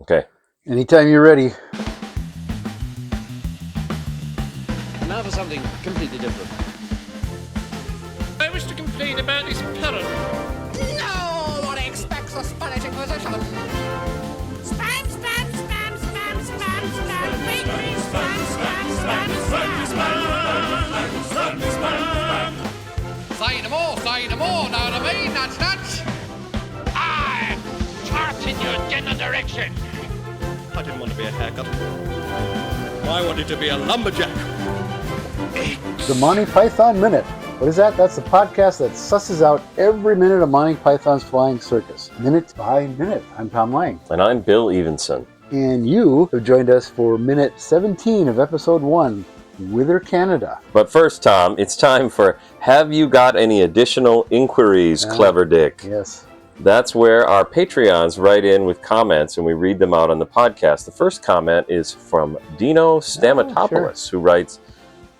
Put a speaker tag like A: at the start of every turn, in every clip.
A: Okay.
B: Anytime you're ready.
C: Now for something completely different.
D: I wish to complain about this parrot.
E: No one expects a Spanish Inquisition. Spam, spam, spam, spam, spam, spam, bakery, spam, spam, spam, spam.
C: Say no more, know what I mean? Nuts.
D: I chart in your general direction. I didn't want to be a haircut. I wanted to be a lumberjack.
B: The Monty Python Minute. What is that? That's the podcast that susses out every minute of Monty Python's Flying Circus, minute by minute. I'm Tom Lang.
A: And I'm Bill Evenson.
B: And you have joined us for minute 17 of episode 1, Wither Canada.
A: But first, Tom, it's time for Have You Got Any Additional Inquiries, Clever Dick?
B: Yes.
A: That's where our Patreons write in with comments and we read them out on the podcast. The first comment is from Dino Stamatopoulos, who writes,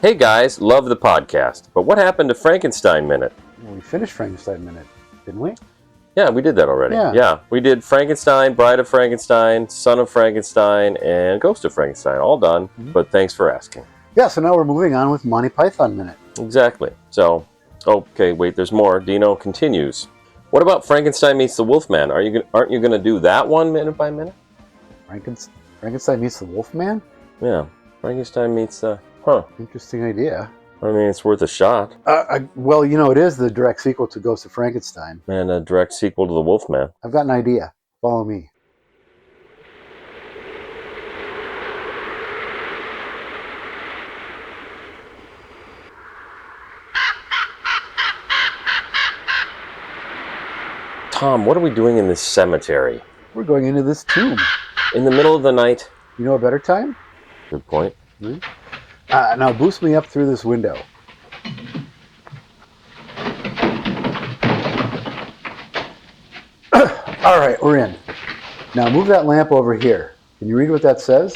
A: "Hey guys, love the podcast, but what happened to Frankenstein Minute?"
B: Well, we finished Frankenstein Minute, didn't we?
A: Yeah, we did that already.
B: Yeah.
A: We did Frankenstein, Bride of Frankenstein, Son of Frankenstein, and Ghost of Frankenstein. All done, but thanks for asking.
B: Yeah, so now we're moving on with Monty Python Minute.
A: Exactly. So, okay, wait, there's more. Dino continues. What about Frankenstein meets the Wolfman? Aren't you going to do that one minute by minute?
B: Frankenstein meets the Wolfman?
A: Yeah, Frankenstein meets the...
B: Interesting idea.
A: I mean, it's worth a shot.
B: Well, you know, it is the direct sequel to Ghost of Frankenstein.
A: And a direct sequel to the Wolfman.
B: I've got an idea. Follow me.
A: Tom, what are we doing in this cemetery?
B: We're going into this tomb.
A: In the middle of the night?
B: You know a better time?
A: Good point.
B: Now boost me up through this window. All right, we're in. Now move that lamp over here. Can you read what that says?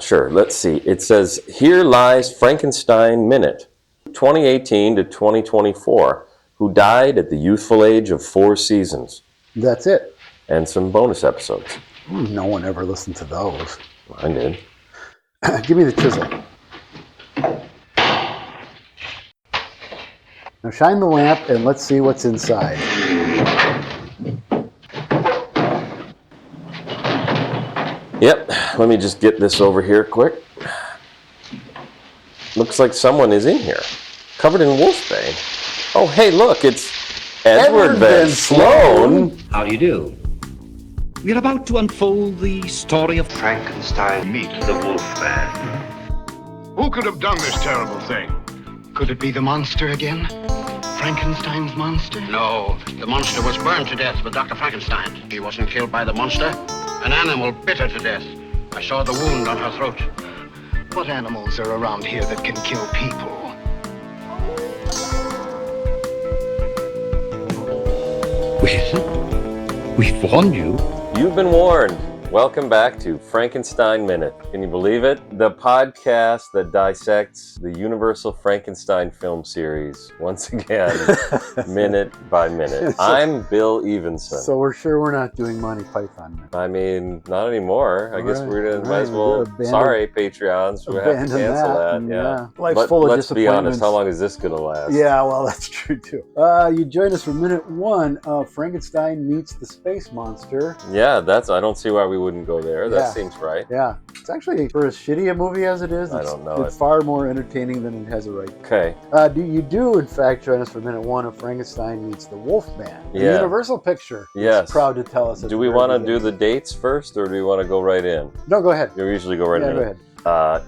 A: Sure, let's see. It says, "Here lies Frankenstein Minute, 2018 to 2024, who died at the youthful age of 4 seasons."
B: That's it.
A: And some bonus episodes.
B: No one ever listened to those.
A: I did.
B: Give me the chisel. Now shine the lamp and let's see what's inside.
A: Yep, let me just get this over here quick. Looks like someone is in here, covered in wolfsbane. Oh, hey, look, it's Edward Van Sloan.
F: How do you do? We're about to unfold the story of
G: Frankenstein meets the Wolfman.
H: Who could have done this terrible thing?
G: Could it be the monster again? Frankenstein's monster?
I: No, the monster was burned to death with Dr. Frankenstein. He wasn't killed by the monster. An animal bit her to death. I saw the wound on her throat.
G: What animals are around here that can kill people?
F: Well, we've warned you.
A: You've been warned. Welcome back to Frankenstein Minute. Can you believe it? The podcast that dissects the Universal Frankenstein film series, once again, minute by minute. I'm Bill Evenson.
B: So we're sure we're not doing Monty Python Minute.
A: I mean, not anymore. I guess
B: Right,
A: we're gonna
B: right,
A: might as well.
B: abandon-
A: Sorry, Patreons, we have to
B: abandon
A: cancel that.
B: that,
A: Yeah.
B: Life's
A: But
B: full of
A: let's be honest.
B: disappointments.
A: How long is this gonna last?
B: Yeah, well, that's true too. You joined us for minute 1 of Frankenstein meets the space monster.
A: Yeah, that's. I don't see why we wouldn't go there. That
B: Yeah.
A: seems right.
B: Yeah, it's actually, for as shitty a movie as it is,
A: I
B: it's,
A: don't know
B: it's
A: it.
B: far more entertaining than it has a right.
A: Okay.
B: You do, in fact, join us for minute 1 of Frankenstein meets the Wolfman. The
A: Yeah.
B: Universal picture.
A: Yes.
B: Is proud to tell us. at
A: Do
B: the
A: we
B: very
A: want to
B: beginning.
A: do the dates first, or do we want to go right in?
B: No, go ahead.
A: You usually go right
B: Yeah,
A: in.
B: go ahead.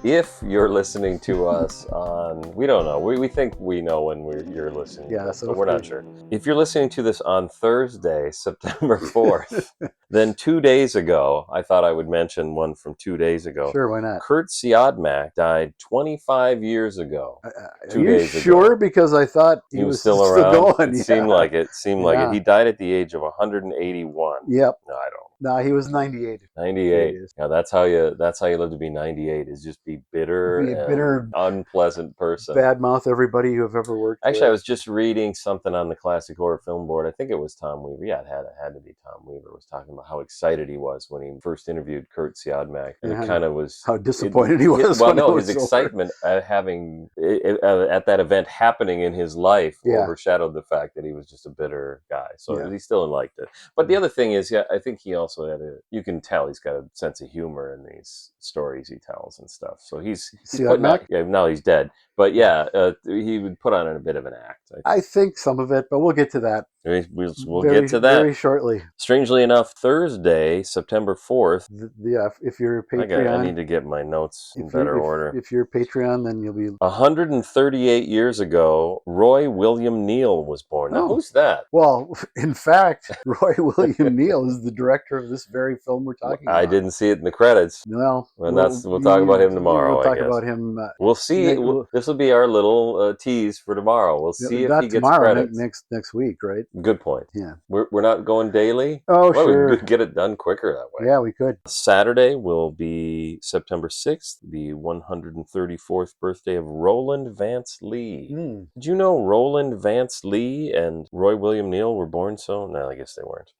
A: If you're listening to us on, we don't know. We think we know when you're listening.
B: Yeah,
A: to us,
B: so
A: but
B: if
A: we're not
B: we-
A: sure. If you're listening to this on Thursday, September 4th, then 2 days ago, I thought I would mention one from 2 days ago.
B: Sure, why not?
A: Kurt Siodmak died 25 years ago.
B: Are
A: 2
B: you
A: days ago.
B: sure? Because I thought
A: He was still around.
B: going.
A: It
B: Yeah.
A: seemed like it. Seemed like
B: Yeah.
A: it. He died at the age of 181.
B: Yep.
A: No, I don't.
B: No, he was 98.
A: 98.
B: He is.
A: Yeah, that's how you live to be 98, is just be bitter
B: Be a
A: and
B: bitter,
A: unpleasant person.
B: Badmouth everybody you have ever worked
A: Actually, I
B: with.
A: was just reading something on the Classic Horror Film Board. I think it was Tom Weaver. Yeah, it had to be Tom Weaver. Was talking about how excited he was when he first interviewed Kurt Siodmak, and it kind of was
B: how disappointed he was.
A: Well,
B: when
A: no,
B: it was
A: his
B: over.
A: excitement at having at that event happening in his life
B: Yeah.
A: overshadowed the fact that he was just a bitter guy. So
B: Yeah.
A: he still liked it. But the other thing is, yeah, I think he also had you can tell he's got a sense of humor in these stories he tells and stuff. So he's putting on, yeah, now he's dead. But yeah, he would put on a bit of an act.
B: I think some of it, but we'll get to that.
A: We'll get to that
B: very shortly.
A: Strangely enough, Thursday, September 4th.
B: Yeah, if you're a Patreon,
A: I need to get my notes in better order.
B: If you're a Patreon, then you'll be
A: 138 years ago. Roy William Neal was born. Now, who's that?
B: Well, in fact, Roy William Neal is the director of this very film we're talking about.
A: I didn't see it in the credits.
B: Well,
A: we'll talk about him tomorrow.
B: We'll talk
A: I guess.
B: about him.
A: We'll see. This will be our little tease for tomorrow. We'll see if he gets credits
B: next week, right?
A: Good point.
B: Yeah,
A: we're not going daily.
B: Oh,
A: well,
B: sure.
A: We could get it done quicker that way.
B: Yeah, we could.
A: Saturday will be September 6th, the 134th birthday of Roland Vance Lee. Did you know Roland Vance Lee and Roy William Neal were born so? No, I guess they weren't.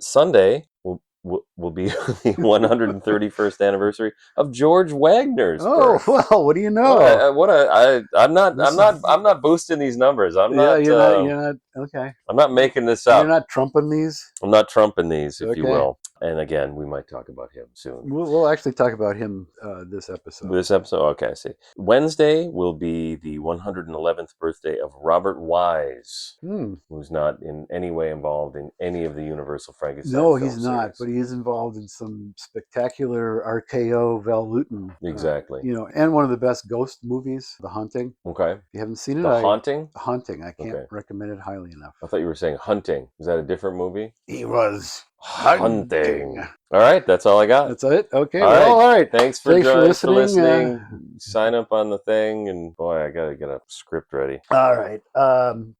A: Sunday will be the 131st anniversary of George Wagner's birth.
B: Well, what do you know?
A: I'm not boosting these numbers. You're
B: not okay.
A: I'm not making this up.
B: You're not trumping these.
A: I'm not trumping these, if you
B: Okay.
A: will. And again, we might talk about him soon.
B: We'll actually talk about him this episode.
A: Okay, I see. Wednesday will be the 111th birthday of Robert Wise, who's not in any way involved in any of the Universal Frankenstein
B: No,
A: film
B: he's not,
A: series.
B: but he is involved in some spectacular RKO Val Lewton.
A: Exactly.
B: And one of the best ghost movies, The Haunting.
A: Okay.
B: If you haven't seen it,
A: The Haunting?
B: The Haunting. I can't recommend it highly enough.
A: I thought you were saying Hunting. Is that a different movie?
B: He was
A: Hunting. All right, that's all I got.
B: That's it? Okay.
A: All
B: right.
A: Thanks for
B: listening.
A: Sign up on the thing, and boy, I got to get a script ready.
B: All right.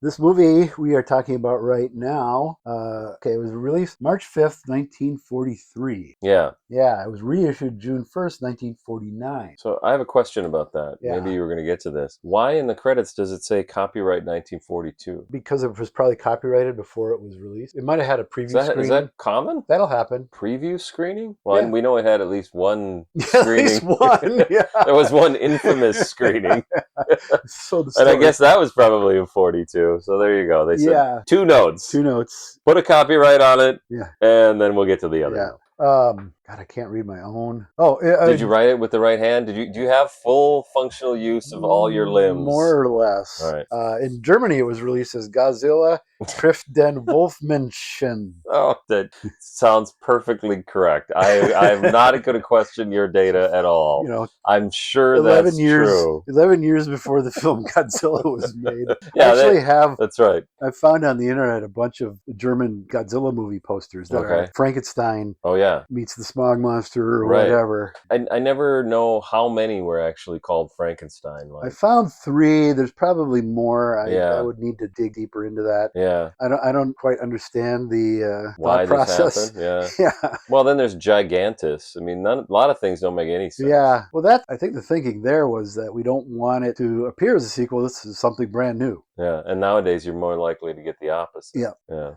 B: This movie we are talking about right now, it was released March 5th, 1943.
A: Yeah.
B: Yeah, it was reissued June 1st, 1949.
A: So I have a question about that.
B: Yeah.
A: Maybe you were going to get to this. Why in the credits does it say copyright 1942?
B: Because it was probably copyrighted before it was released. It might have had a preview screening.
A: Is that common?
B: That'll happen.
A: Preview screening? Well,
B: Yeah.
A: we know it had at least one screening.
B: At least one, yeah.
A: There was one infamous screening.
B: So the
A: and I
B: story-
A: guess that was probably in 42. So there you go. They said 2 notes.
B: 2 notes.
A: Put a copyright on it.
B: Yeah.
A: And then we'll get to the other
B: Yeah.
A: note.
B: God, I can't read my own.
A: Did you write it with the right hand? Do you have full functional use of all your limbs?
B: More or less.
A: All right.
B: In Germany, it was released as Godzilla trifft den Wolfmenschen.
A: Oh, that sounds perfectly correct. I'm not going to question your data at all. I'm sure
B: 11
A: that's
B: years,
A: true.
B: 11 years before the film Godzilla was made.
A: Yeah,
B: that's
A: right.
B: I found on the internet a bunch of German Godzilla movie posters that are Frankenstein.
A: Oh yeah,
B: meets the Smog Monster or
A: right.
B: whatever.
A: I never know how many were actually called Frankenstein.
B: I found 3. There's probably more. I would need to dig deeper into that.
A: Yeah.
B: I don't quite understand the
A: why
B: thought process.
A: This happened.
B: Yeah.
A: Yeah. Well, then there's Gigantus. I mean, a lot of things don't make any sense.
B: Yeah. Well, I think the thinking there was that we don't want it to appear as a sequel. This is something brand new.
A: Yeah. And nowadays, you're more likely to get the opposite.
B: Yeah.
A: Yeah.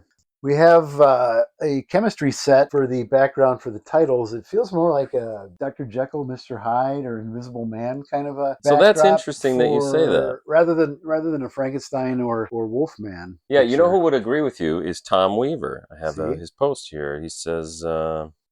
B: We have a chemistry set for the background for the titles. It feels more like a Dr. Jekyll, Mr. Hyde, or Invisible Man kind of a.
A: So that's interesting that you say that.
B: Rather than a Frankenstein or Wolfman.
A: Yeah, you know who would agree with you is Tom Weaver. I have his post here. He says,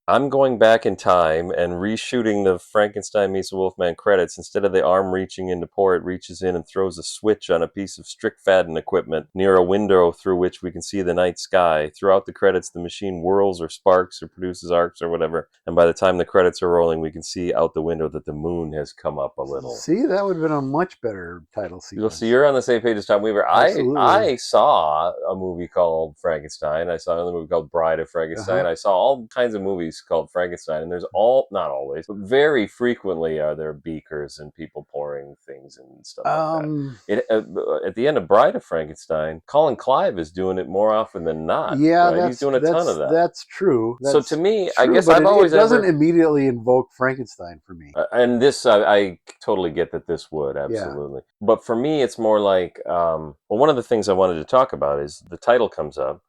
A: I'm going back in time and reshooting the Frankenstein meets the Wolfman credits. Instead of the arm reaching in to pour, it reaches in and throws a switch on a piece of Strickfaden equipment near a window through which we can see the night sky. Throughout the credits, the machine whirls or sparks or produces arcs or whatever. And by the time the credits are rolling, we can see out the window that the moon has come up a little.
B: See, that would have been a much better title sequence.
A: So you're on the same page as Tom Weaver. I saw a movie called Frankenstein. I saw another movie called Bride of Frankenstein. I saw all kinds of movies movies called Frankenstein, and there's not always, but very frequently are there beakers and people pouring things and stuff like that. At the end of Bride of Frankenstein, Colin Clive is doing it more often than not.
B: Yeah,
A: right? He's doing a ton of that.
B: That's true.
A: So to me, I
B: true,
A: guess
B: but
A: I've always
B: it doesn't immediately invoke Frankenstein for me.
A: and this, I totally get that this would, absolutely. But for me, it's more like, well, one of the things I wanted to talk about is the title comes up.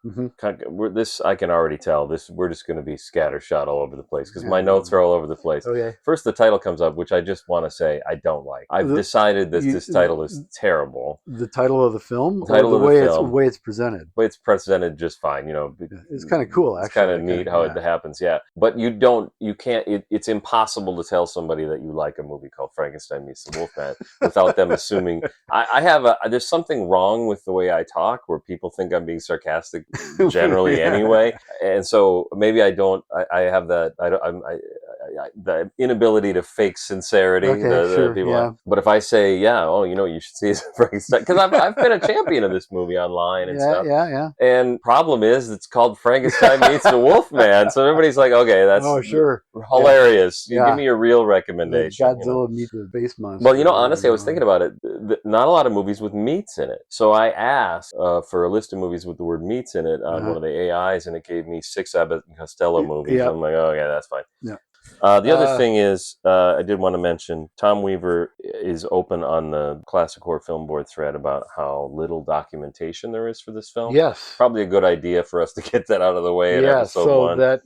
A: This, I can already tell, we're just going to be scattershot all over the place because my notes are all over the place.
B: Okay.
A: First, the title comes up, which I just want to say I don't like. I've decided that this title is terrible.
B: The title of the film?
A: The title of the film.
B: The way it's presented.
A: The way it's presented just fine, you know.
B: It's kind of cool, actually.
A: It's kind of neat how it happens, yeah. But you can't, it's impossible to tell somebody that you like a movie called Frankenstein Meets the Wolfman without them assuming. There's something wrong with the way I talk where people think I'm being sarcastic generally anyway. And so maybe I have that, the inability to fake sincerity. But if I say, you should see Frankenstein, because I've been a champion of this movie online and stuff. And problem is, it's called Frankenstein Meets the Wolfman, so everybody's like, okay, that's hilarious. You give me a real recommendation.
B: Godzilla meets the base monster.
A: Well, honestly, I was thinking about it. Not a lot of movies with meats in it. So I asked for a list of movies with the word meats in it on one of the AIs, and it gave me 6 Abbott and Costello movies. I'm like, oh, yeah, that's fine.
B: Yeah.
A: The other thing is, I did want to mention, Tom Weaver is open on the Classic Horror Film Board thread about how little documentation there is for this film.
B: Yes.
A: Probably a good idea for us to get that out of the way in episode 1.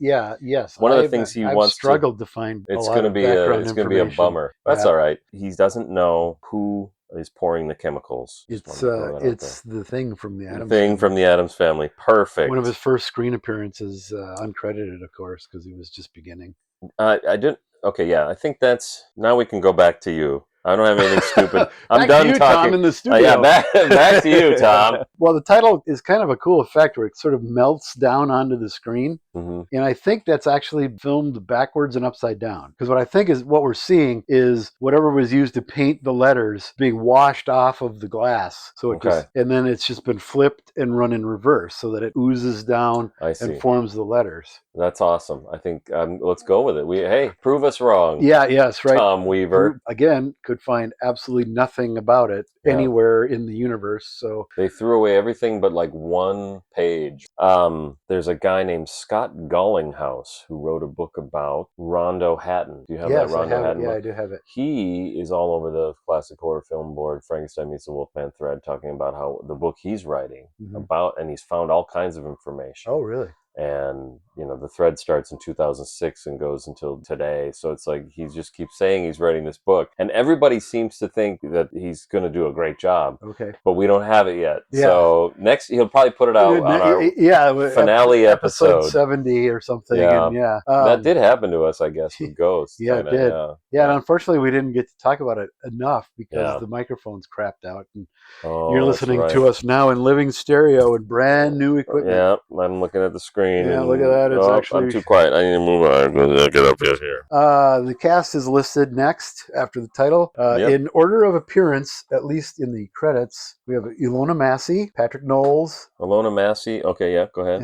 A: One of the things he wants
B: struggled to find
A: it's going to be a bummer. That's all right. He doesn't know who is pouring the chemicals.
B: It's the Thing from the Addams
A: Family. From the Addams Family. Perfect.
B: One of his first screen appearances, uncredited, of course, because he was just beginning.
A: I didn't. Okay, yeah. I think that's. Now we can go back to you. I don't have anything stupid. I'm
B: done
A: to you,
B: talking. Tom, in the studio.
A: Yeah, back to you, Tom.
B: Well, the title is kind of a cool effect where it sort of melts down onto the screen. And I think that's actually filmed backwards and upside down. Because what I think is what we're seeing is whatever was used to paint the letters being washed off of the glass. So it and then it's just been flipped and run in reverse so that it oozes down and forms the letters.
A: That's awesome. I think let's go with it. Hey, prove us wrong.
B: Yes, right.
A: Tom Weaver.
B: Again, could find absolutely nothing about it anywhere in the universe. So
A: they threw away everything but like one page. There's a guy named Scott Gallinghouse who wrote a book about Rondo Hatton. Do you have that Rondo Hatton book?
B: Yeah, I do have it.
A: He is all over the Classic Horror Film Board, Frankenstein Meets the Wolfman thread, talking about how the book he's writing about, and he's found all kinds of information.
B: Oh, really?
A: And the thread starts in 2006 and goes until today. So it's like he just keeps saying he's writing this book, and everybody seems to think that he's going to do a great job.
B: Okay,
A: but we don't have it yet. So next he'll probably put it out on our finale episode
B: 70 or something.
A: Yeah,
B: and
A: that did happen to us, I guess, with Ghost.
B: Yeah, it did. Yeah, and unfortunately, we didn't get to talk about it enough because the microphone's crapped out, and you're listening to us now in living stereo and brand new equipment.
A: Yeah, I'm looking at the screen.
B: Yeah, look at that. It's actually...
A: I'm too quiet. I need to move on. Get up here.
B: The cast is listed next after the title. In order of appearance, at least in the credits, we have Ilona Massey, Patrick Knowles.
A: Ilona Massey. Okay, yeah, go ahead.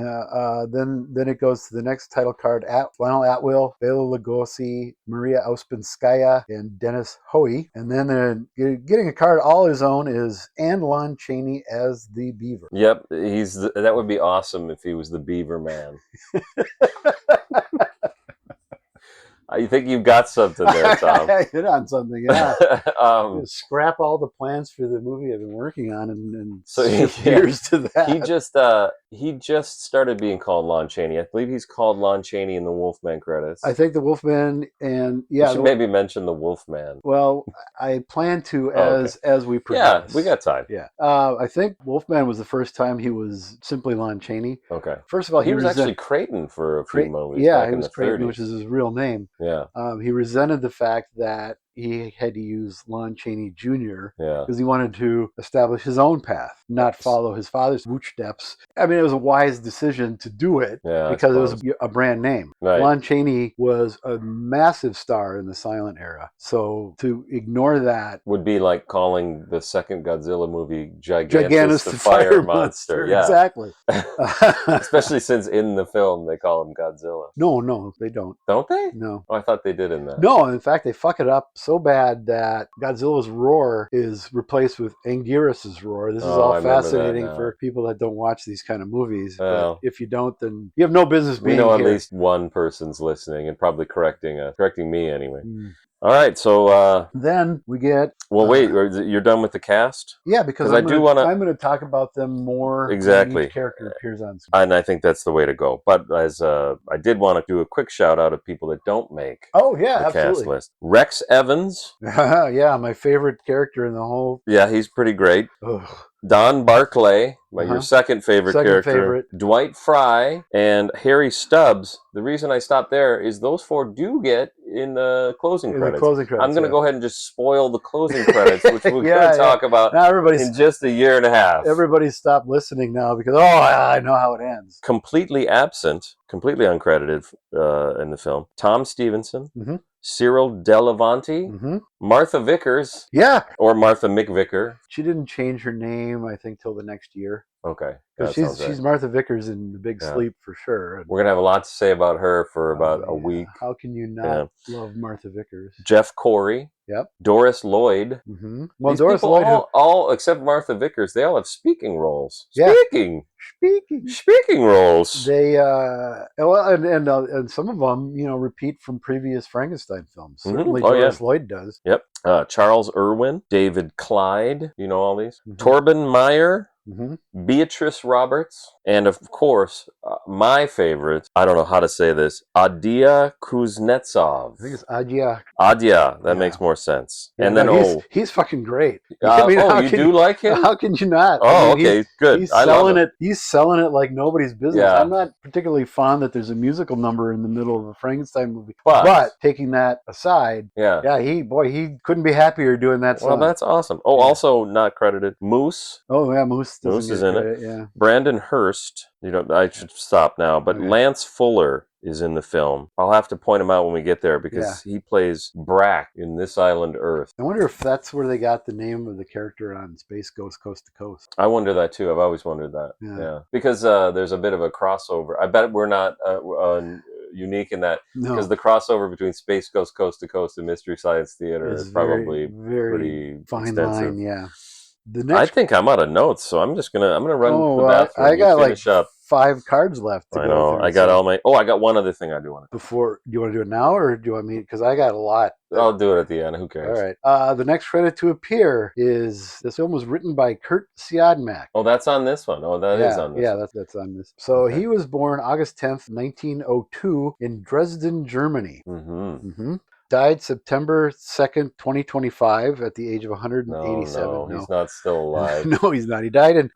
B: Then it goes to the next title card. Lionel Atwill, Bela Lugosi, Maria Ospinskaya, and Dennis Hoey. And then getting a card all his own is Lon Chaney as the Beaver.
A: Yep, that would be awesome if he was the Beaver Man. You think you've got something there, Tom?
B: I hit on something, yeah. Scrap all the plans for the movie I've been working on and
A: so
B: years to that.
A: He just started being called Lon Chaney. I believe he's called Lon Chaney in the Wolfman credits.
B: I think the Wolfman and
A: you should maybe mention the Wolfman.
B: Well, I plan to as we progress.
A: Yeah, we got time.
B: Yeah, I think Wolfman was the first time he was simply Lon Chaney.
A: Okay.
B: First of all,
A: he was actually Creighton for a few movies.
B: Yeah, he was Creighton, which is his real name.
A: Yeah.
B: He resented the fact that he had to use Lon Chaney Jr.
A: Yeah.
B: because he wanted to establish his own path, not follow his father's footsteps. I mean, it was a wise decision to do it because it was a brand name.
A: Right.
B: Lon Chaney was a massive star in the silent era. So to ignore that
A: would be like calling the second Godzilla movie
B: Gigantus
A: the Fire Monster. Yeah.
B: Exactly.
A: Especially since in the film they call him Godzilla.
B: No, they don't.
A: Don't they?
B: No.
A: Oh, I thought they did in that.
B: No, in fact, they fuck it up so bad that Godzilla's roar is replaced with Anguirus's roar. This is all fascinating for people that don't watch these kind of movies.
A: Well,
B: but if you don't, then you have no business being
A: here. We know
B: here.
A: at least one person's listening and probably correcting me anyway. All right, so
B: then we get.
A: Well, wait, you're done with the cast?
B: Yeah, because I'm going to talk about them more.
A: Exactly.
B: When each character appears on screen.
A: And I think that's the way to go. But as I did want to do a quick shout out of people that don't make.
B: Oh yeah,
A: the
B: absolutely.
A: Cast list. Rex Evans.
B: Yeah, my favorite character in the whole.
A: Yeah, he's pretty great.
B: Ugh.
A: Don Barclay, your second favorite character. Dwight Fry and Harry Stubbs. The reason I stopped there is those four do get in the closing credits. I'm going to go ahead and just spoil the closing credits, which we're going to talk about in just a year and a half.
B: Everybody's stopped listening now because, I know how it ends.
A: Completely uncredited in the film. Tom Stevenson.
B: Mm-hmm.
A: Cyril Delavanti, Martha Vickers, or Martha McVicker.
B: She didn't change her name, I think, till the next year.
A: Okay,
B: she's Martha Vickers in The Big Sleep for sure.
A: We're gonna have a lot to say about her for about a week.
B: How can you not love Martha Vickers?
A: Jeff Corey.
B: Yep.
A: Doris Lloyd.
B: Mm-hmm. Well, Doris Lloyd,
A: all except Martha Vickers, they all have speaking roles.
B: Yeah.
A: Speaking roles.
B: They and some of them, repeat from previous Frankenstein films. Certainly, Doris Lloyd does.
A: Yep. Charles Irwin, David Clyde. You know all these. Torben Meyer. Beatrice Roberts, and of course, my favorite, I don't know how to say this, Adia Kuznetsov.
B: I think it's Adia.
A: Adia, that makes more sense.
B: Yeah,
A: and then,
B: he's fucking great.
A: You do like him?
B: How can you not?
A: Okay, good.
B: He's selling it. He's selling it like nobody's business.
A: Yeah.
B: I'm not particularly fond that there's a musical number in the middle of a Frankenstein movie. But taking that aside, he couldn't be happier doing that song.
A: Well, that's awesome. Oh, also not credited, Moose.
B: Oh yeah, Moose
A: is in it.
B: Yeah.
A: Brandon Hurst. I should stop now, but Lance Fuller is in the film. I'll have to point him out when we get there because he plays Brack in This Island Earth.
B: I wonder if that's where they got the name of the character on Space Ghost Coast to Coast.
A: I wonder that too. I've always wondered that. Yeah. Because there's a bit of a crossover. I bet we're not unique in that because the crossover between Space Ghost Coast to Coast and Mystery Science Theater is probably
B: very
A: pretty
B: fine
A: extensive.
B: line. Yeah.
A: I think I'm out of notes, so I'm gonna run to the bathroom.
B: I got
A: like
B: 5 cards left.
A: I know. I got all my. Oh, I got one other thing I do want to.
B: Do you want to do it now, or do you want me? Because I got a lot.
A: I'll do it at the end. Who cares?
B: All right. The next credit to appear is this film was written by Kurt Siodmak.
A: Oh, that's on this one. Oh, that is on this.
B: Yeah, that's on this. So he was born August 10th, 1902, in Dresden, Germany. Died September 2nd, 2025 at the age of 187.
A: No, he's not still alive.
B: No, he's not. He died in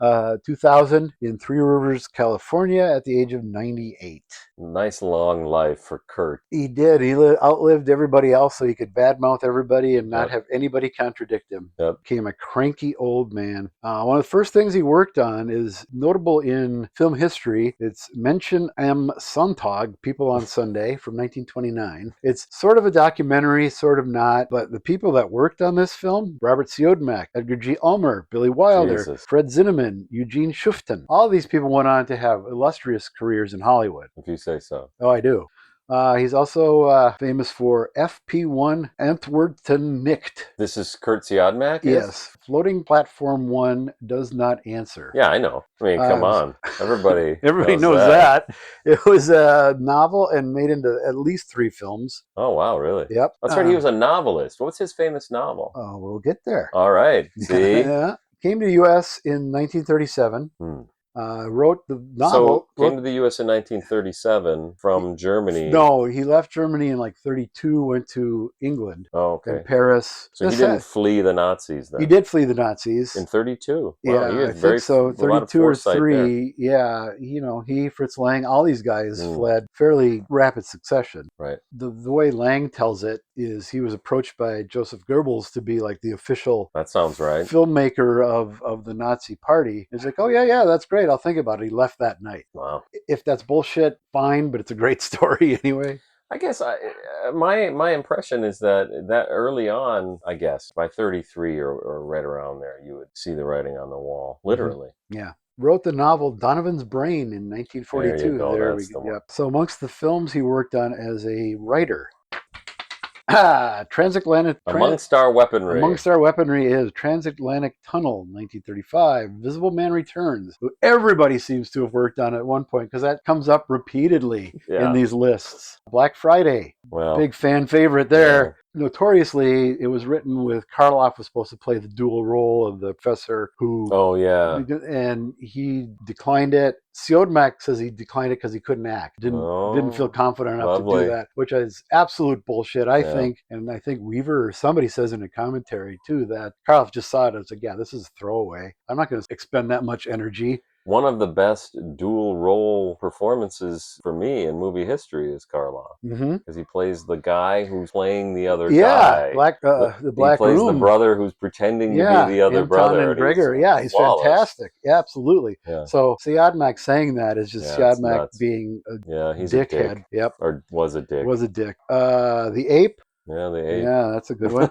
B: 2000 in Three Rivers, California at the age of 98.
A: Nice long life for Kurt.
B: He did. He outlived everybody else so he could badmouth everybody and not have anybody contradict him. Became a cranky old man. One of the first things he worked on is notable in film history. It's Menschen am Sonntag, People on Sunday, from 1929. It's sort of a documentary, sort of not, but the people that worked on this film, Robert Siodmak, Edgar G. Ulmer, Billy Wilder, Fred Zinnemann, Eugene Schuften, all these people went on to have illustrious careers in Hollywood.
A: If you say so.
B: Oh, I do. He's also famous for FP1 Antwerpen nicht.
A: This is Kurt Siodmak?
B: Yes. Floating Platform 1 does not answer.
A: Yeah, I know. I mean, come on. Everybody
B: knows that. It was a novel and made into at least 3 films.
A: Oh, wow, really?
B: Yep.
A: That's right. He was a novelist. What's his famous novel?
B: Oh, we'll get there.
A: All right. See?
B: Came to the U.S. in 1937. Wrote the novel.
A: So came to the U.S. in 1937 from Germany.
B: No, he left Germany in like 32, went to England and Paris.
A: So he didn't flee the Nazis then?
B: He did flee the Nazis.
A: In 32?
B: Yeah,
A: Wow, he
B: I
A: was
B: think so.
A: a lot of
B: 32 or
A: foresight
B: 3. Yeah, he, Fritz Lang, all these guys fled fairly rapid succession.
A: Right.
B: The way Lang tells it is he was approached by Joseph Goebbels to be like the official
A: That sounds right.
B: filmmaker of the Nazi party. He's like, oh, yeah, that's great. I'll think about it. He left that night.
A: Wow.
B: If that's bullshit, fine, but it's a great story anyway.
A: I guess my impression is that early on, I guess, by 33 or right around there, you would see the writing on the wall, literally.
B: Mm-hmm. Yeah. Wrote the novel Donovan's Brain in 1942.
A: There you go. That's the one.
B: Yep. So amongst the films he worked on as a writer, Transatlantic.
A: Amongst Our Weaponry.
B: Amongst Our Weaponry is Transatlantic Tunnel, 1935. Invisible Man Returns, who everybody seems to have worked on at one point because that comes up repeatedly in these lists. Black Friday, big fan favorite there. Yeah. Notoriously, it was written with Karloff was supposed to play the dual role of the professor who...
A: Oh, yeah.
B: And he declined it. Siodmak says he declined it because he couldn't act. Didn't feel confident enough to do that, which is absolute bullshit, I think. And I think Weaver or somebody says in a commentary, too, that Karloff just saw it as like, yeah, this is a throwaway. I'm not going to expend that much energy.
A: One of the best dual role performances for me in movie history is Karloff, because he plays the guy who's playing the other guy.
B: The Black
A: Room. He plays
B: Room.
A: the brother who's pretending to be the other
B: Anton
A: brother.
B: And Gregor. He's fantastic. Yeah, absolutely. Yeah. So Siodmak saying that is just Siodmak being a
A: he's
B: dickhead.
A: A dick.
B: Yep.
A: Or was a dick.
B: Was a dick. The Ape.
A: Yeah, the ape.
B: Yeah, that's a good one.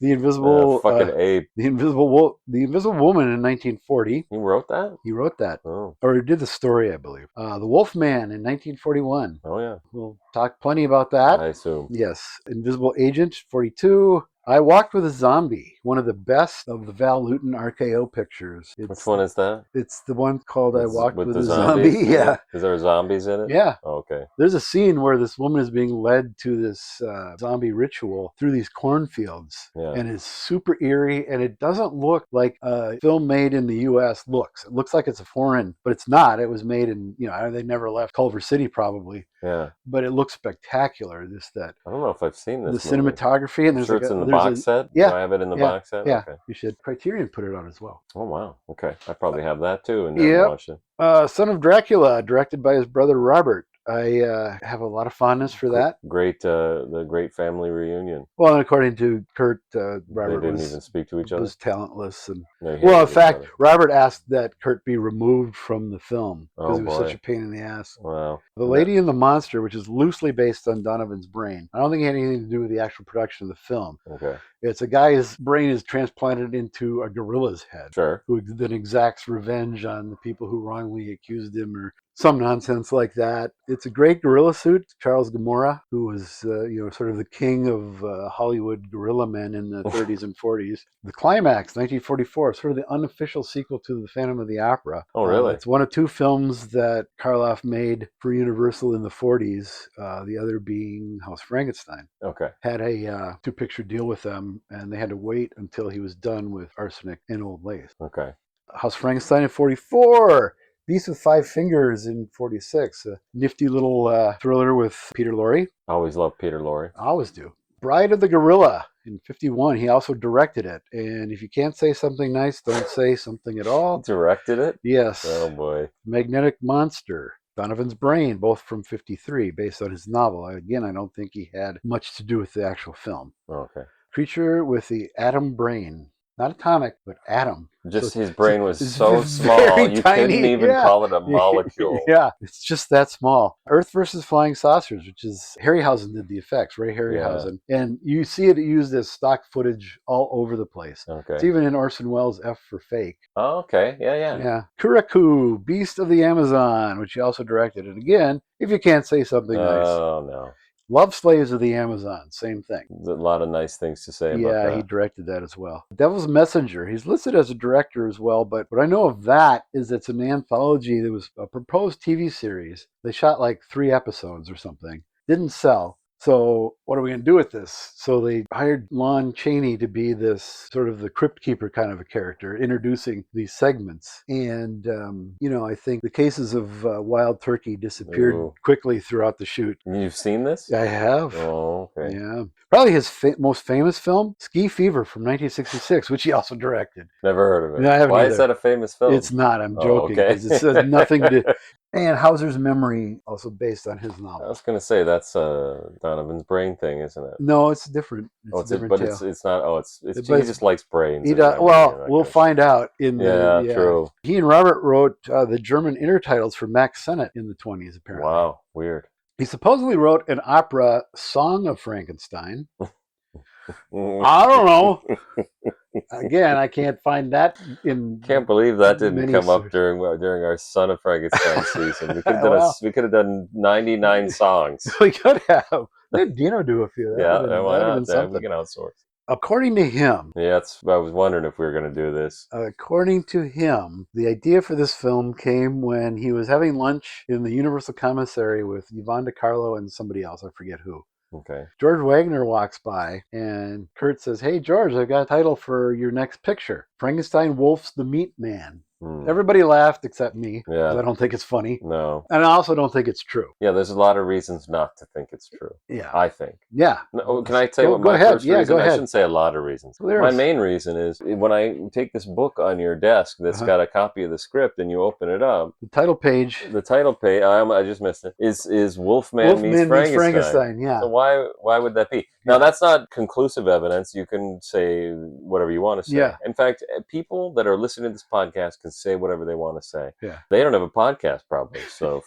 B: The Invisible
A: fucking ape.
B: The Invisible Woman in 1940.
A: He wrote that?
B: He wrote that.
A: Oh.
B: Or he did the story, I believe. The Wolfman in 1941.
A: Oh, yeah.
B: We'll talk plenty about that.
A: I assume.
B: Yes. Invisible Agent, 42. I Walked with a Zombie, one of the best of the Val Lewton RKO pictures.
A: Which one is that?
B: It's the one called I Walked with a Zombie. Yeah.
A: Is there zombies in it?
B: Yeah.
A: Oh, okay.
B: There's a scene where this woman is being led to this zombie ritual through these cornfields. Yeah. And it's super eerie, and it doesn't look like a film made in the U.S. looks. It looks like it's a foreign, but it's not. It was made in, they never left Culver City probably.
A: Yeah.
B: But it looks spectacular.
A: I don't know if I've seen this.
B: The cinematography, and there's
A: sure, it's in the box set.
B: Yeah.
A: Do I have it in the box set?
B: Yeah.
A: Okay.
B: You should. Criterion put it on as well.
A: Oh wow. Okay. I probably have that too, and never watched it.
B: Son of Dracula, directed by his brother Robert. I have a lot of fondness for that.
A: The great family reunion.
B: Well, and according to Kurt, Robert
A: they didn't even speak to each other.
B: Was talentless, and in fact, Robert asked that Kurt be removed from the film because it was such a pain in the ass.
A: Wow.
B: The Lady and the Monster, which is loosely based on Donovan's Brain. I don't think it had anything to do with the actual production of the film.
A: Okay.
B: It's a guy's brain is transplanted into a gorilla's head.
A: Sure.
B: Who then exacts revenge on the people who wrongly accused him or some nonsense like that. It's a great gorilla suit. Charles Gamora, who was, sort of the king of Hollywood gorilla men in the 30s and 40s. The Climax, 1944, sort of the unofficial sequel to The Phantom of the Opera.
A: Oh, really?
B: It's one of two films that Karloff made for Universal in the 40s, the other being House Frankenstein.
A: Okay.
B: Had a two-picture deal with them, and they had to wait until he was done with Arsenic and Old Lace.
A: Okay.
B: House Frankenstein in 44. Beast with Five Fingers in 46. A nifty little thriller with Peter Lorre.
A: I always love Peter Lorre.
B: I always do. Bride of the Gorilla in 51. He also directed it. And if you can't say something nice, don't say something at all.
A: Directed it?
B: Yes.
A: Oh, boy.
B: Magnetic Monster. Donovan's Brain, both from 53, based on his novel. Again, I don't think he had much to do with the actual film.
A: Okay.
B: Creature with the Atom Brain. Not atomic, but atom.
A: Just his brain was so small, you couldn't even call it a molecule.
B: Yeah, it's just that small. Earth versus Flying Saucers, which is Harryhausen did the effects, Ray Harryhausen. Yeah. And you see it used as stock footage all over the place.
A: Okay.
B: It's even in Orson Welles' F for Fake.
A: Oh, okay. Yeah.
B: Yeah. Kuraku, Beast of the Amazon, which he also directed. And again, if you can't say something nice.
A: Oh, no.
B: Love Slaves of the Amazon, same thing.
A: There's a lot of nice things to say about that.
B: Yeah, he directed that as well. Devil's Messenger, he's listed as a director as well, but what I know of that is it's an anthology that was a proposed TV series. They shot like 3 episodes or something. Didn't sell. So what are we going to do with this? So they hired Lon Chaney to be this sort of the crypt keeper kind of a character, introducing these segments. And, I think the cases of wild turkey disappeared quickly throughout the shoot.
A: You've seen this?
B: I have.
A: Oh, okay.
B: Yeah. Probably his most famous film, Ski Fever from 1966, which he also directed.
A: Never heard of it.
B: No, I haven't
A: Why
B: either.
A: is that a famous film?
B: It's not. I'm joking.
A: Okay.
B: It has nothing to... And Hauser's Memory, also based on his
A: I
B: novel.
A: was going to say, that's Donovan's brain thing, isn't it?
B: No, it's different.
A: It's not. He just likes brains.
B: We'll find out in the...
A: true.
B: He and Robert wrote the German intertitles for Max Sennett in the 1920s, apparently.
A: Wow, weird.
B: He supposedly wrote an opera, Song of Frankenstein. I don't know. Again, I can't find that in.
A: Can't believe that didn't come up during our Son of Frankenstein season. We could have done 99 songs.
B: We could have. Let Dino do a few.
A: Why not? We can outsource.
B: According to him.
A: Yeah, I was wondering if we were going to do this.
B: According to him, the idea for this film came when he was having lunch in the Universal Commissary with Yvonne DiCarlo and somebody else. I forget who.
A: Okay.
B: George Wagner walks by and Kurt says, "Hey, George, I've got a title for your next picture. Frankenstein Wolf's the Meat Man." Everybody laughed except me.
A: Yeah.
B: I don't think it's funny.
A: No.
B: And I also don't think it's true.
A: Yeah, there's a lot of reasons not to think it's true.
B: Yeah.
A: I think.
B: Yeah.
A: No, can I tell you what my first reason?
B: Go ahead.
A: I shouldn't say a lot of reasons. My main reason is when I take this book on your desk that's got a copy of the script and you open it up.
B: The title page.
A: I just missed it. Is Wolfman meets Frankenstein.
B: Yeah.
A: So why would that be? Now, that's not conclusive evidence. You can say whatever you want to say.
B: Yeah.
A: In fact, people that are listening to this podcast can say whatever they want to say.
B: Yeah.
A: They don't have a podcast, probably. So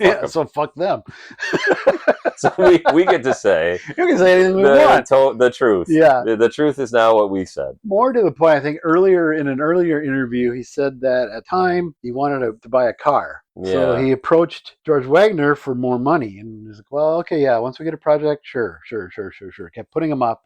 B: fuck them.
A: So we get to say...
B: You can say anything we want.
A: The truth.
B: Yeah.
A: The truth is now what we said.
B: More to the point, I think in an earlier interview, he said that at the time he wanted to buy a car.
A: Yeah.
B: So he approached George Wagner for more money. And he's like, well, okay, yeah, once we get a project, sure. Kept putting him off.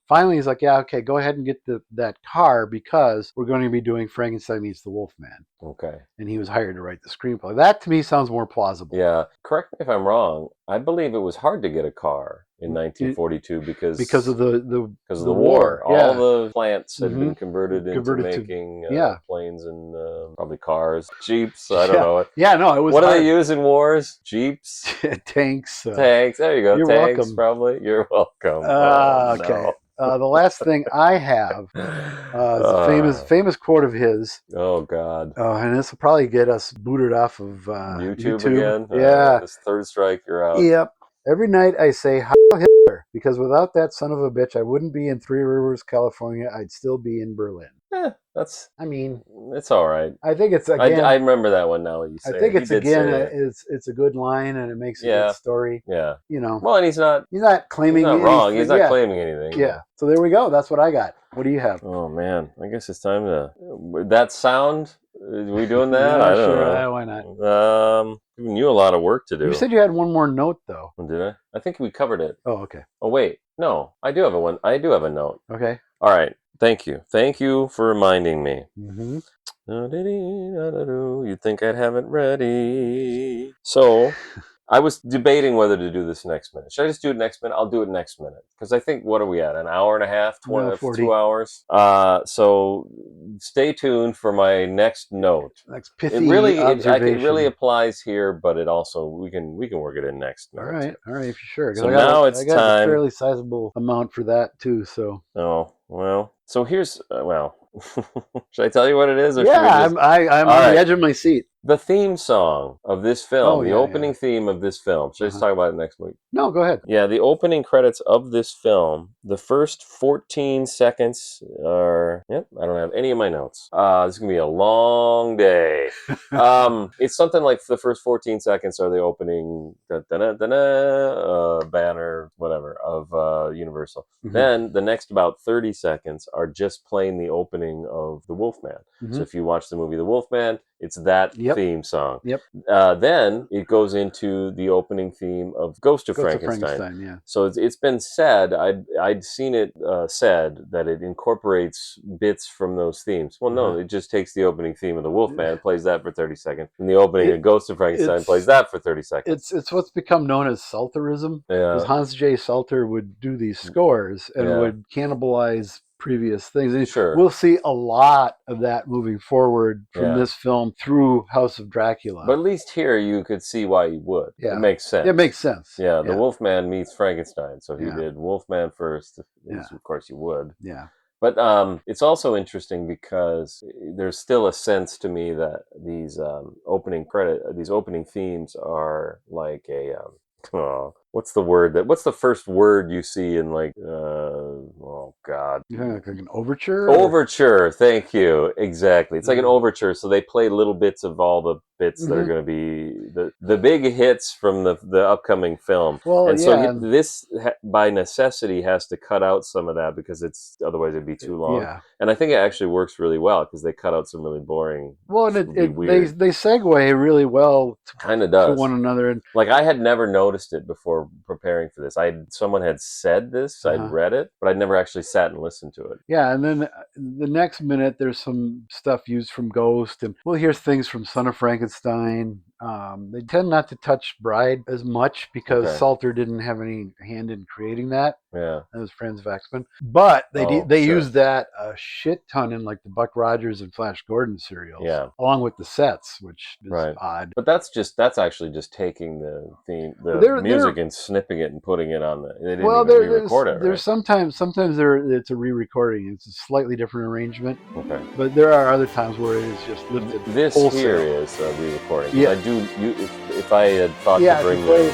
B: Finally, he's like, yeah, okay, go ahead and get that car because we're going to be doing Frankenstein Meets the Wolfman.
A: Okay.
B: And he was hired to write the screenplay. That, to me, sounds more plausible.
A: Yeah. Correct me if I'm wrong. I believe it was hard to get a car in 1942 because
B: of the
A: war.
B: Yeah.
A: All the plants had been converted into making planes and probably cars, jeeps. I don't know.
B: Yeah, no, it was.
A: What do they use in wars? Jeeps,
B: tanks.
A: Tanks. There you go.
B: You're
A: tanks,
B: welcome.
A: Probably. You're welcome.
B: Okay. No. The last thing I have is a famous quote of his.
A: Oh, God.
B: And this will probably get us booted off of
A: YouTube again?
B: Yeah.
A: This third strike, you're out.
B: Yep. Every night I say, "Heil Hitler," because without that son of a bitch, I wouldn't be in Three Rivers, California. I'd still be in Berlin.
A: It's all right.
B: I think it's, again...
A: I remember that one now that you say
B: I think
A: it.
B: It's a good line, and it makes a good story.
A: Yeah.
B: Well,
A: and he's not
B: claiming
A: He's not
B: anything.
A: wrong. He's not claiming anything.
B: Yeah. So there we go. That's what I got. What do you have?
A: Oh, man. I guess it's time to... That sound? Are we doing that?
B: Yeah,
A: I don't know.
B: Yeah, why not?
A: Giving you a lot of work to do.
B: You said you had one more note, though.
A: Did I? I think we covered it.
B: Oh, okay.
A: Oh, wait. No, I do have a note.
B: Okay.
A: All right. Thank you. Thank you for reminding me.
B: Mm-hmm.
A: You'd think I'd have it ready. So... I was debating whether to do this next minute. Should I just do it next minute? I'll do it next minute. Because I think, what are we at? An hour and a half? 2 hours? So stay tuned for my next note.
B: Next pithy
A: observation. It really applies here, but it also, we can work it in next minute.
B: All right, for sure.
A: So now it's
B: I got
A: time.
B: A fairly sizable amount for that, too, so.
A: Oh, well. So here's, should I tell you what it is? Or
B: I'm on the edge of my seat.
A: The theme song of this film, the opening theme of this film. Should I just talk about it next week?
B: No, go ahead.
A: Yeah, the opening credits of this film, the first 14 seconds are... Yep, I don't have any of my notes. This is going to be a long day. It's something like the first 14 seconds are the opening banner, whatever, of Universal. Mm-hmm. Then the next about 30 seconds are just playing the opening of The Wolfman. Mm-hmm. So if you watch the movie The Wolfman, It's that
B: Yep.
A: theme song.
B: Yep.
A: Then it goes into the opening theme of Ghost of Frankenstein.
B: Yeah.
A: So it's been said, I'd seen it said that it incorporates bits from those themes. Well, no, it just takes the opening theme of the Wolfman, plays that for 30 seconds, and the opening of Ghost of Frankenstein plays that for 30 seconds.
B: It's what's become known as Salterism.
A: Yeah.
B: Because Hans J. Salter would do these scores and would cannibalize previous things. And
A: Sure.
B: we'll see a lot of that moving forward from this film through House of Dracula.
A: But at least here you could see why you would.
B: Yeah.
A: It makes sense.
B: It makes sense.
A: Yeah, the Wolfman meets Frankenstein. So he
B: Yeah.
A: did Wolfman first. Of course you would.
B: Yeah.
A: But it's also interesting because there's still a sense to me that these these opening themes are like a what's the first word you see in like oh god,
B: Like an overture?
A: Overture, thank you. Exactly. It's like an overture, so they play little bits of all the bits that are going to be the big hits from the upcoming film.
B: Well,
A: and so this by necessity has to cut out some of that because otherwise it'd be too long.
B: Yeah.
A: And I think it actually works really well because they cut out some really boring.
B: Well, and they segue really well to one another. And
A: like I had never noticed it before preparing for this. Someone had said this, I'd read it, but I'd never actually sat and listened to it.
B: Yeah, and then the next minute there's some stuff used from Ghost, and we'll hear things from Son of Frankenstein. They tend not to touch Bride as much because Salter didn't have any hand in creating that.
A: Yeah,
B: that was Franz Waxman. But they used that a shit ton in like the Buck Rogers and Flash Gordon serials.
A: Yeah,
B: along with the sets, which is odd.
A: But that's actually just taking the theme, the music, and snipping it and putting it on the. They didn't even re-record it.
B: There's sometimes it's a re-recording. It's a slightly different arrangement.
A: Okay.
B: But there are other times where it is just lifted.
A: This
B: wholesale.
A: here is a re-recording.
B: Yeah.
A: I do. If I had thought to bring
B: them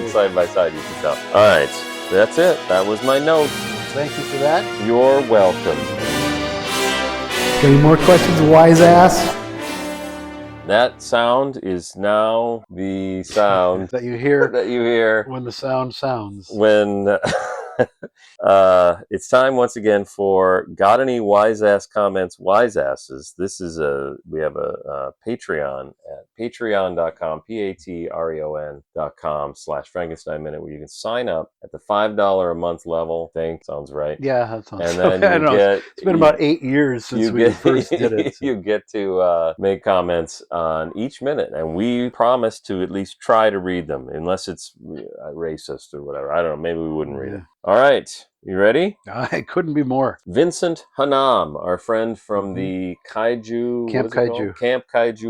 B: side
A: by side, you can tell. All right, that's it. That was my note.
B: Thank you for that.
A: You're welcome.
B: Got any more questions, wise ass?
A: That sound is now the sound
B: that you hear
A: when
B: the sound sounds.
A: When it's time once again for Got Any Wise Ass Comments, Wise Asses. We have a Patreon at patreon.com, patreon.com/Frankenstein Minute, where you can sign up at the $5 a month level. Sounds right.
B: Yeah, that sounds
A: and then I don't know.
B: It's been about 8 years since we first did it. So.
A: You get to make comments on each minute, and we promise to at least try to read them, unless it's racist or whatever. I don't know. Maybe we wouldn't read it. All right. You ready?
B: I couldn't be more.
A: Vincent Hanam, our friend from the Camp Kaiju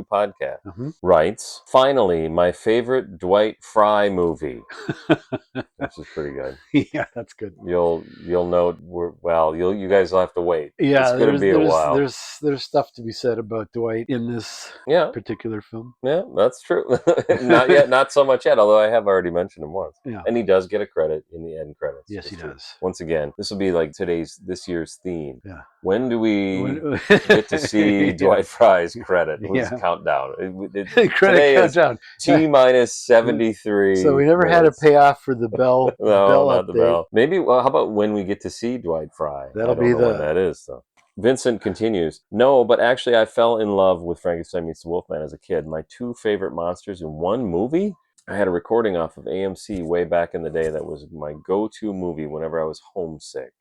A: podcast, writes, "Finally, my favorite Dwight Fry movie." Which is pretty good.
B: Yeah, that's good.
A: You'll note you guys will have to wait.
B: Yeah,
A: it's going to be a while.
B: There's stuff to be said about Dwight in this particular film.
A: Yeah, that's true. Not yet, not so much yet, although I have already mentioned him once.
B: Yeah.
A: And he does get a credit in the end credits.
B: Yes, he does.
A: Once again, this will be like this year's theme.
B: Yeah.
A: When do we get to see Dwight Fry's credit? Let's countdown. Today countdown. Is T-minus 73.
B: So we never had a payoff for the bell.
A: No, not the bell. Maybe. Well, how about when we get to see Dwight Fry?
B: That'll be
A: when that is though. Vincent continues, "No, but actually I fell in love with Frankenstein Meets the Wolfman as a kid. My two favorite monsters in one movie? I had a recording off of AMC way back in the day that was my go-to movie whenever I was homesick.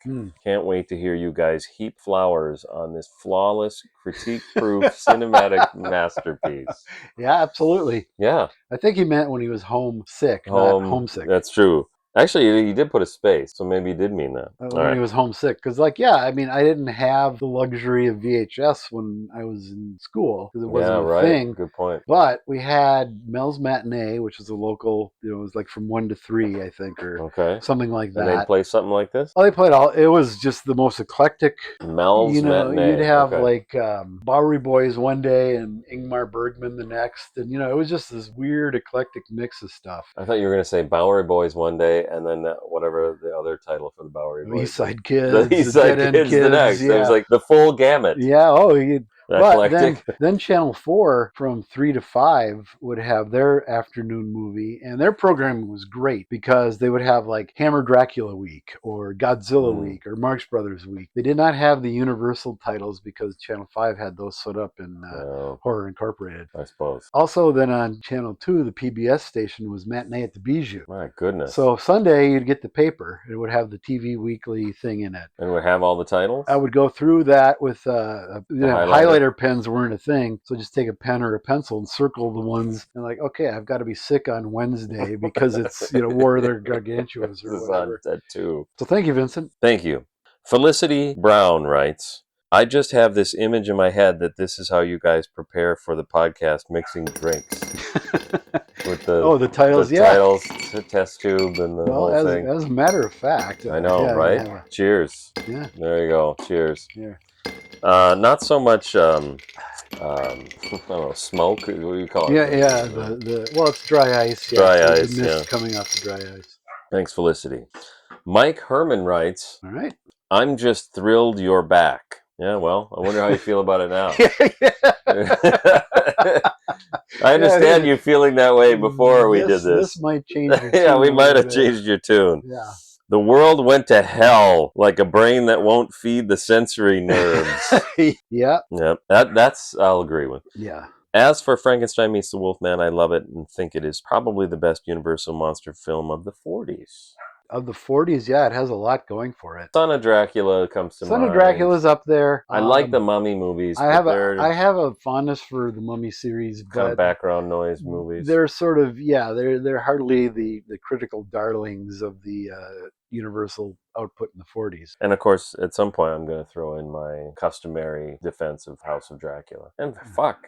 A: Can't wait to hear you guys heap flowers on this flawless, critique-proof cinematic masterpiece."
B: Yeah, absolutely.
A: Yeah.
B: I think he meant when he was homesick, not homesick.
A: That's true. Actually, he did put a space, so maybe he did mean that.
B: When he was homesick. Because, I didn't have the luxury of VHS when I was in school, because it wasn't a thing.
A: Good point.
B: But we had Mel's Matinee, which was a local, it was like from 1 to 3, I think, or something like that.
A: And they play something like this?
B: Oh, they played it was just the most eclectic.
A: Mel's Matinee.
B: You'd have Bowery Boys one day and Ingmar Bergman the next. And, it was just this weird eclectic mix of stuff.
A: I thought you were going to say Bowery Boys one day, and then whatever the other title for the Bowery Boys.
B: East Side Kids.
A: The East Side Kids the next.
B: Yeah.
A: It was like the full gamut.
B: Yeah. Oh, But
A: eclectic.
B: then Channel 4 from 3 to 5 would have their afternoon movie, and their programming was great because they would have like Hammer Dracula Week or Godzilla Week or Marx Brothers Week. They did not have the Universal titles because Channel 5 had those set up in Horror Incorporated.
A: I suppose.
B: Also, then on Channel 2, the PBS station was Matinee at the Bijou.
A: My goodness.
B: So Sunday, you'd get the paper. It would have the TV Weekly thing in it.
A: And would have all the titles?
B: I would go through that with highlighter pens weren't a thing. So just take a pen or a pencil and circle the ones and like, okay, I've got to be sick on Wednesday because it's, War of the Gargantuas or whatever.
A: That too.
B: So thank you, Vincent.
A: Thank you. Felicity Brown writes, I just have this image in my head that this is how you guys prepare for the podcast, mixing drinks. With
B: the titles,
A: titles, the test tube, and the whole thing.
B: As a matter of fact.
A: I know, right?
B: Yeah.
A: Cheers.
B: Yeah.
A: There you go. Cheers.
B: Yeah.
A: Not so much, I don't know, smoke? What do you call it?
B: Yeah. It's dry ice. Yeah,
A: dry
B: the
A: ice,
B: mist coming off the dry ice.
A: Thanks, Felicity. Mike Herman writes,
B: all right.
A: I'm just thrilled you're back. Yeah, well, I wonder how you feel about it now. I understand you feeling that way before we did this.
B: This might change your tune.
A: Yeah, we might have changed your tune.
B: Yeah.
A: The world went to hell like a brain that won't feed the sensory nerves.
B: Yeah.
A: Yep. That's I'll agree with.
B: Yeah.
A: As for Frankenstein Meets the Wolfman, I love it and think it is probably the best Universal monster film of the 40s.
B: Of the 40s, yeah, it has a lot going for it.
A: Son of Dracula comes to mind.
B: Son of Dracula's up there.
A: I like the Mummy movies.
B: I have a fondness for the Mummy series, but
A: kind of background noise movies.
B: They're sort of they're hardly the critical darlings of the Universal output in the 40s.
A: And of course, at some point, I'm going to throw in my customary defense of House of Dracula. And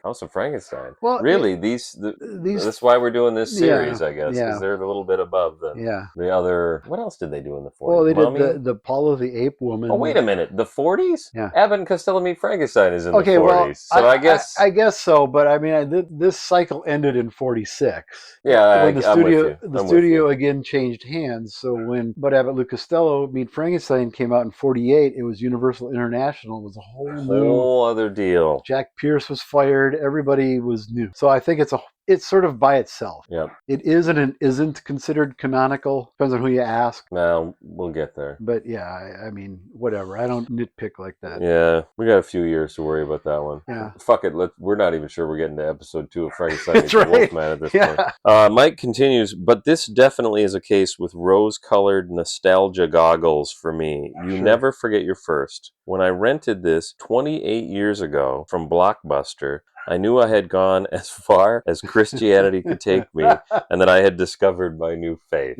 A: House of Frankenstein. Well, really, these that's why we're doing this series, I guess, because they're a little bit above the other. What else did they do in the 40s?
B: Well, they did the Paula the Ape Woman.
A: Oh, wait a minute. The 40s?
B: Yeah.
A: Abbott and Costello Meet Frankenstein is in the 40s. Well, so I guess...
B: I guess so, but I mean, this cycle ended in 46.
A: Yeah,
B: when the studio again changed hands. So when Bud Abbott, Lou Costello Meet Frankenstein came out in 48, it was Universal International. It was a whole
A: other deal.
B: Jack Pierce was fired. Everybody was new. So I think it's sort of by itself.
A: Yep.
B: It is and isn't considered canonical. Depends on who you ask.
A: No, we'll get there.
B: But yeah, I mean, whatever. I don't nitpick like that.
A: Yeah, we got a few years to worry about that one.
B: Yeah.
A: Fuck it. We're not even sure we're getting to episode 2 of Frankenstein Meets the Wolfman at this point. Mike continues, but this definitely is a case with rose-colored nostalgia goggles for me. You never forget your first. When I rented this 28 years ago from Blockbuster, I knew I had gone as far as Christianity could take me and that I had discovered my new faith.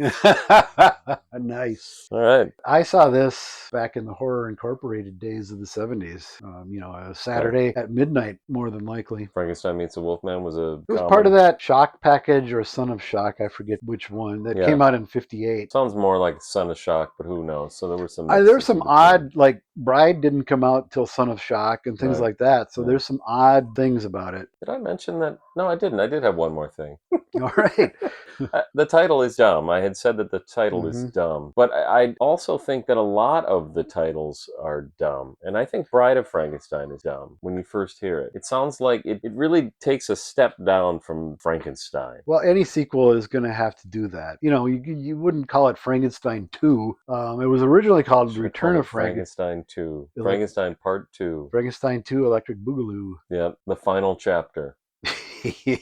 B: Nice.
A: All right.
B: I saw this back in the Horror Incorporated days of the 70s. A Saturday at midnight, more than likely.
A: Frankenstein Meets the Wolfman was
B: It was part of that Shock package or Son of Shock, I forget which one, that came out in 58.
A: Sounds more like Son of Shock, but who knows? So there were some...
B: There's some odd, like Bride didn't come out till Son of Shock and things like that. So there's some odd things about it.
A: Did I mention that? No, I didn't. I did have one more thing.
B: All right.
A: The title is dumb. I had said that the title is dumb. But I also think that a lot of the titles are dumb. And I think Bride of Frankenstein is dumb when you first hear it. It sounds like it really takes a step down from Frankenstein.
B: Well, any sequel is going to have to do that. You wouldn't call it Frankenstein 2. It was originally called Return of
A: Frankenstein 2. Frankenstein Part 2.
B: Frankenstein 2 Electric Boogaloo.
A: Yep, the final chapter.
B: Yeah.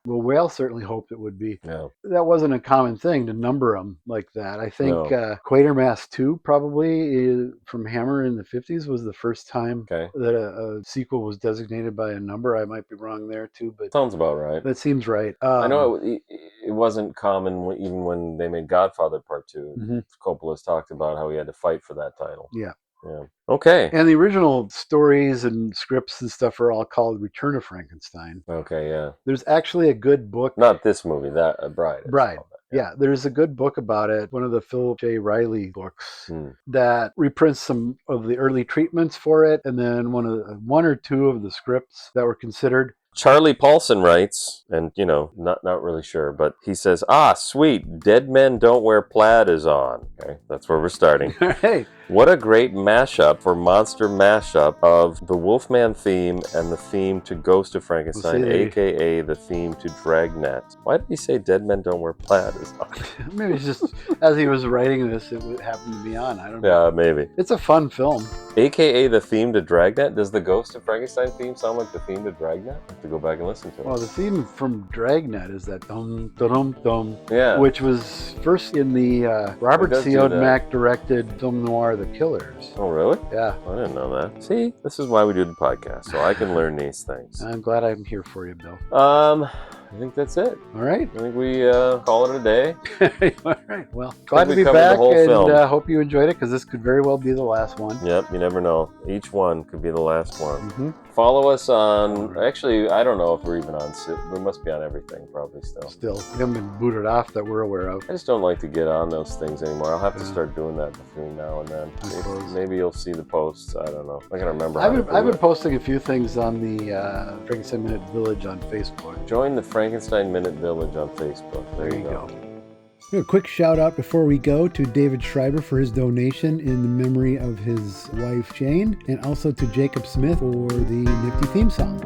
B: Well, Whale certainly hoped it would be.
A: Yeah.
B: That wasn't a common thing to number them like that. I think Quatermass 2 probably from Hammer in the 50s was the first time that a sequel was designated by a number. I might be wrong there too, but
A: sounds about right.
B: That seems right.
A: I know it wasn't common even when they made Godfather Part 2. Mm-hmm. Coppola's talked about how he had to fight for that title.
B: Yeah.
A: Yeah. Okay.
B: And the original stories and scripts and stuff are all called Return of Frankenstein.
A: Okay, yeah.
B: There's actually a good book.
A: Not this movie, that Bride.
B: Bride. Yeah, there's a good book about it, one of the Philip J. Riley books that reprints some of the early treatments for it, and then one or two of the scripts that were considered.
A: Charlie Paulson writes, and not really sure, but he says, sweet, Dead Men Don't Wear Plaid is on. Okay, that's where we're starting.
B: Hey.
A: What a great mashup for monster mashup of the Wolfman theme and the theme to Ghost of Frankenstein,
B: Well, see,
A: aka the theme to Dragnet. Why did he say Dead Men Don't Wear Plaid?
B: Maybe it's just as he was writing this, it would happen to be on. I don't know.
A: Yeah, maybe.
B: It's a fun film.
A: AKA the theme to Dragnet? Does the Ghost of Frankenstein theme sound like the theme to Dragnet? I have to go back and listen to it.
B: Well, the theme from Dragnet is that dum dum dum,
A: Yeah.
B: which was first in the Robert
A: It does
B: C.
A: do that.
B: Mack directed film noir The Killers.
A: Oh, really?
B: Yeah,
A: I didn't know that. See, this is why we do the podcast, so I can learn these things.
B: I'm glad I'm here for you, Bill.
A: I think that's it.
B: All right.
A: I think we call it a day.
B: All right. Well, glad to
A: we
B: be
A: covered the
B: back,
A: whole
B: and
A: film.
B: hope you enjoyed it because this could very well be the last one.
A: Yep, you never know. Each one could be the last one.
B: Mm-hmm.
A: Follow us on, actually, I don't know if we're even on, we must be on everything probably still.
B: Still, we haven't been booted off that we're aware of.
A: I just don't like to get on those things anymore. I'll have to start doing that between now and then.
B: I suppose.
A: Maybe you'll see the posts. I don't know. I can remember how to do
B: I've been
A: it.
B: posting a few things on the Frankenstein Minute Village on Facebook.
A: Join the Frankenstein Minute Village on Facebook. There you go.
J: A quick shout out before we go to David Schreiber for his donation in the memory of his wife Jane, and also to Jacob Smith for the nifty theme song.